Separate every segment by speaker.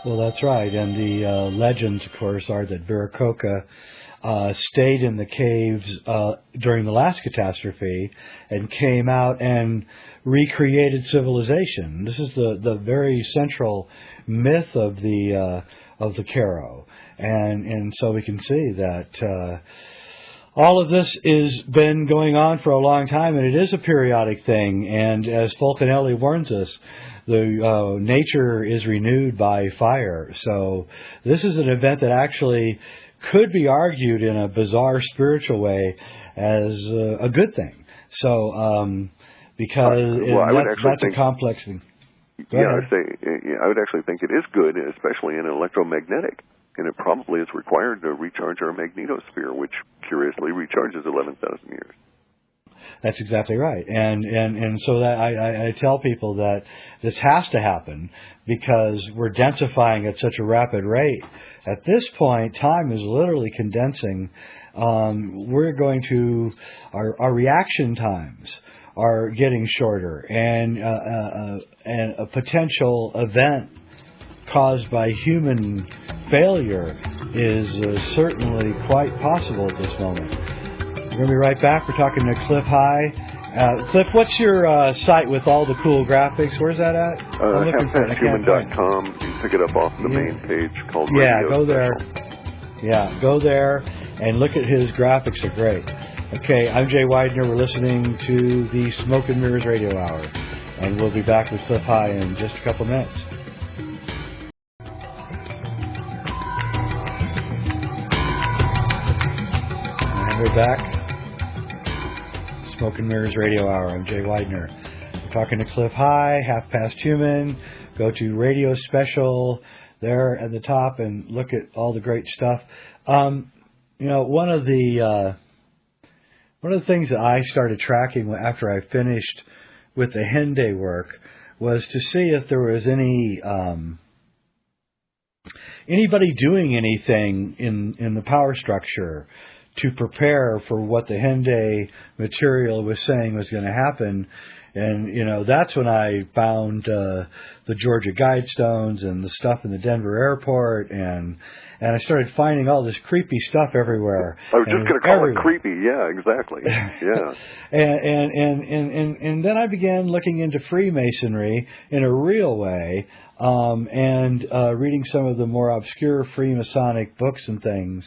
Speaker 1: Well, that's right. And the legends, of course, are that Viracocha stayed in the caves during the last catastrophe and came out and recreated civilization. This is the very central myth of the Caro, and so we can see that. All of this has been going on for a long time, and it is a periodic thing. And as Fulcanelli warns us, the nature is renewed by fire. So this is an event that actually could be argued in a bizarre spiritual way as a good thing. So because that's a complex thing.
Speaker 2: I would actually think it is good, especially in electromagnetic. And it probably is required to recharge our magnetosphere, which curiously recharges 11,000 years.
Speaker 1: That's exactly right. And so that I tell people that this has to happen because we're densifying at such a rapid rate. At this point, time is literally condensing. We're going to, our reaction times are getting shorter, and a potential event caused by human failure is certainly quite possible at this moment. We're going to be right back. We're talking to Cliff High. Cliff, what's your site with all the cool graphics? Where's that at?
Speaker 2: halfpasthuman.com. You can pick it up off the main page called Radio
Speaker 1: go there.
Speaker 2: Special.
Speaker 1: Yeah, go there and look at his graphics. Are great. Okay, I'm Jay Weidner. We're listening to the Smoke and Mirrors Radio Hour, and we'll be back with Cliff High in just a couple minutes. We're back. Smoke and Mirrors Radio Hour. I'm Jay Weidner. We're talking to Cliff High, Half Past Human. Go to Radio Special there at the top and look at all the great stuff. One of the things that I started tracking after I finished with the Henday work was to see if there was anybody doing anything in the power structure to prepare for what the Henday material was saying was going to happen. And, that's when I found the Georgia Guidestones and the stuff in the Denver airport, and I started finding all this creepy stuff everywhere.
Speaker 2: I was just going to call it creepy. Yeah, exactly.
Speaker 1: Yeah. and then I began looking into Freemasonry in a real way, and reading some of the more obscure Freemasonic books and things.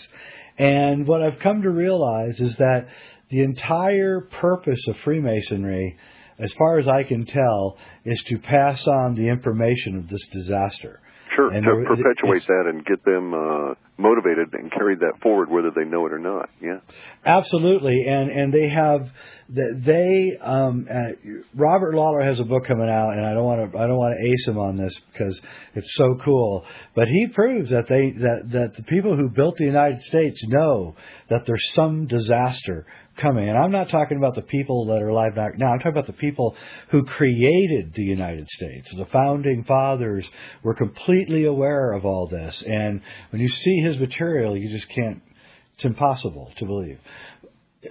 Speaker 1: And what I've come to realize is that the entire purpose of Freemasonry, as far as I can tell, is to pass on the information of this disaster.
Speaker 2: Sure, and to perpetuate that and get them motivated and carry that forward, whether they know it or not. Yeah,
Speaker 1: absolutely. And they have Robert Lawler has a book coming out, and I don't want to ace him on this because it's so cool. But he proves that that the people who built the United States know that there's some disaster coming. And I'm not talking about the people that are alive now. I'm talking about the people who created the United States. The founding fathers were completely aware of all this. And when you see his material, you just can't, it's impossible to believe.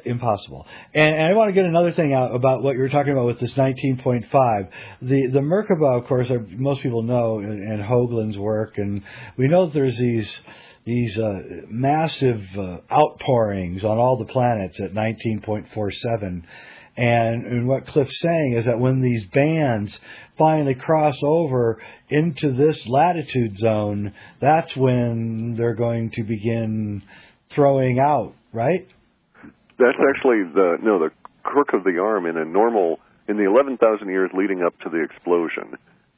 Speaker 1: Impossible. And I want to get another thing out about what you were talking about with this 19.5. The Merkaba, of course, most people know, and Hoagland's work, and we know that there's these massive outpourings on all the planets at 19.47. And what Cliff's saying is that when these bands finally cross over into this latitude zone, that's when they're going to begin throwing out, right?
Speaker 2: That's actually the crook of the arm in the 11,000 years leading up to the explosion.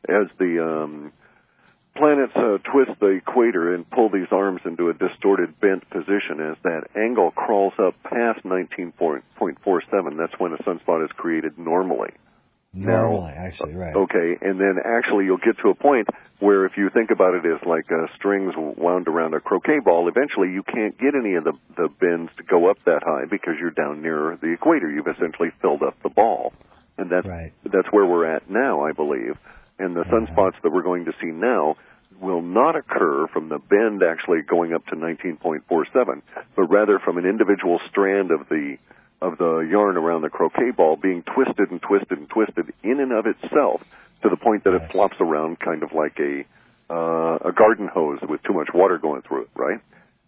Speaker 2: As the planets twist the equator and pull these arms into a distorted, bent position, as that angle crawls up past 19.47, that's when a sunspot is created normally.
Speaker 1: Normally, actually, right.
Speaker 2: Okay, and then actually you'll get to a point where if you think about it as like strings wound around a croquet ball, eventually you can't get any of the bends to go up that high because you're down near the equator. You've essentially filled up the ball. And that's where we're at now, I believe. And the sunspots that we're going to see now will not occur from the bend actually going up to 19.47, but rather from an individual strand of the yarn around the croquet ball being twisted and twisted and twisted in and of itself to the point that it flops around kind of like a a garden hose with too much water going through it, right?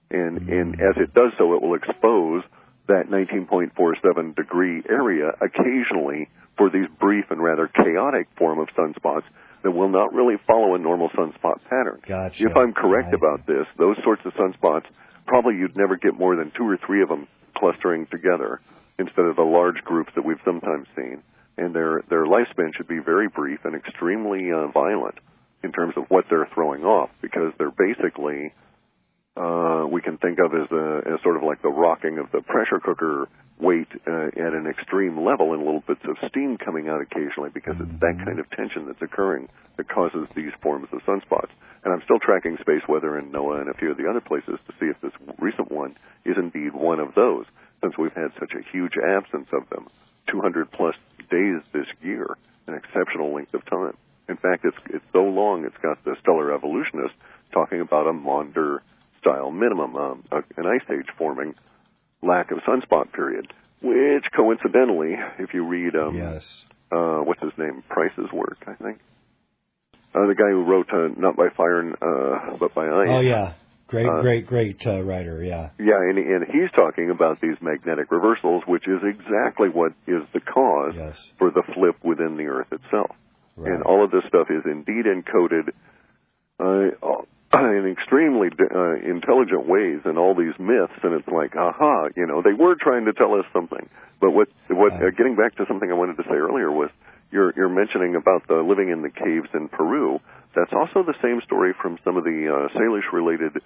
Speaker 2: And as it does so, it will expose that 19.47 degree area occasionally for these brief and rather chaotic form of sunspots that will not really follow a normal sunspot pattern.
Speaker 1: Gotcha.
Speaker 2: If I'm correct about this, those sorts of sunspots, probably you'd never get more than 2 or 3 of them clustering together instead of the large groups that we've sometimes seen. And their lifespan should be very brief and extremely violent in terms of what they're throwing off, because they're basically we can think of as sort of like the rocking of the pressure cooker weight at an extreme level, and little bits of steam coming out occasionally, because it's that kind of tension that's occurring that causes these forms of sunspots. And I'm still tracking space weather in NOAA and a few of the other places to see if this recent one is indeed one of those, since we've had such a huge absence of them, 200 plus days this year, an exceptional length of time. In fact, it's so long, it's got the stellar evolutionist talking about a Maunder-style minimum, an ice age forming lack of sunspot period, which coincidentally, if you read, what's his name, Price's work, I think, the guy who wrote Not by Fire, but by Ice.
Speaker 1: Oh, yeah. Great writer, yeah.
Speaker 2: Yeah, and he's talking about these magnetic reversals, which is exactly what is the cause for the flip within the Earth itself. Right. And all of this stuff is indeed encoded in extremely intelligent ways in all these myths, and it's like, aha, they were trying to tell us something. But what getting back to something I wanted to say earlier was, you're mentioning about the living in the caves in Peru. That's also the same story from some of the Salish-related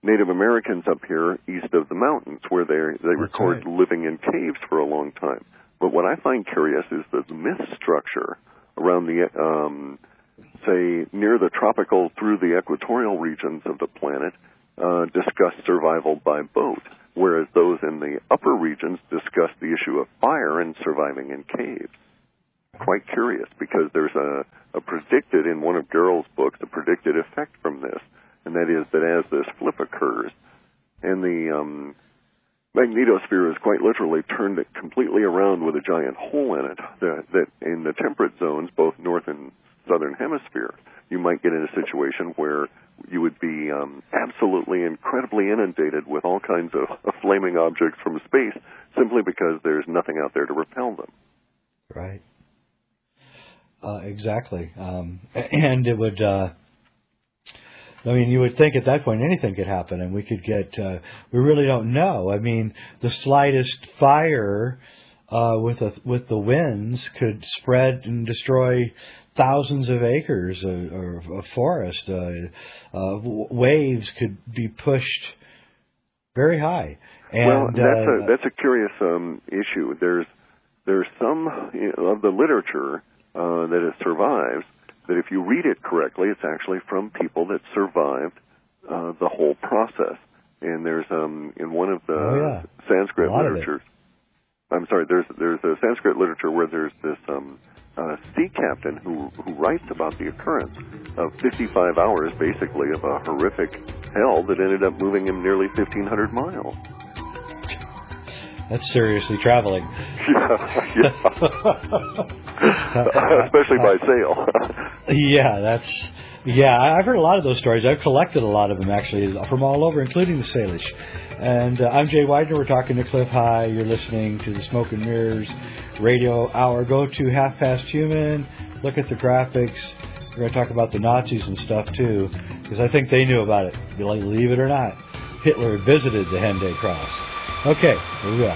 Speaker 2: Native Americans up here east of the mountains, where they record living in caves for a long time. But what I find curious is that the myth structure around the, say, near the tropical through the equatorial regions of the planet discuss survival by boat, whereas those in the upper regions discuss the issue of fire and surviving in caves. Quite curious, because there's a predicted, in one of Gerald's books, a predicted effect from this, and that is that as this flip occurs, and the magnetosphere is quite literally turned it completely around with a giant hole in it, that in the temperate zones, both north and southern hemisphere, you might get in a situation where you would be absolutely incredibly inundated with all kinds of flaming objects from space, simply because there's nothing out there to repel them.
Speaker 1: Right. Exactly. And it would, you would think at that point anything could happen, and we could get, we really don't know. I mean, the slightest fire with the winds could spread and destroy thousands of acres of forest. Waves could be pushed very high. And,
Speaker 2: well, that's a curious issue. There's some of the literature that it survives, that if you read it correctly, it's actually from people that survived the whole process. And there's in one of the Sanskrit literatures, I'm sorry, there's a Sanskrit literature where there's this sea captain who writes about the occurrence of 55 hours, basically, of a horrific hell that ended up moving him nearly 1,500 miles.
Speaker 1: That's seriously traveling.
Speaker 2: Especially by sail.
Speaker 1: I've heard a lot of those stories. I've collected a lot of them, actually, from all over, including the Salish. And I'm Jay Weidner. We're talking to Cliff High. You're listening to the Smoke and Mirrors Radio Hour. Go to Half Past Human. Look at the graphics. We're going to talk about the Nazis and stuff, too, because I think they knew about it. Believe it or not, Hitler visited the Henday Cross. Okay, here we go.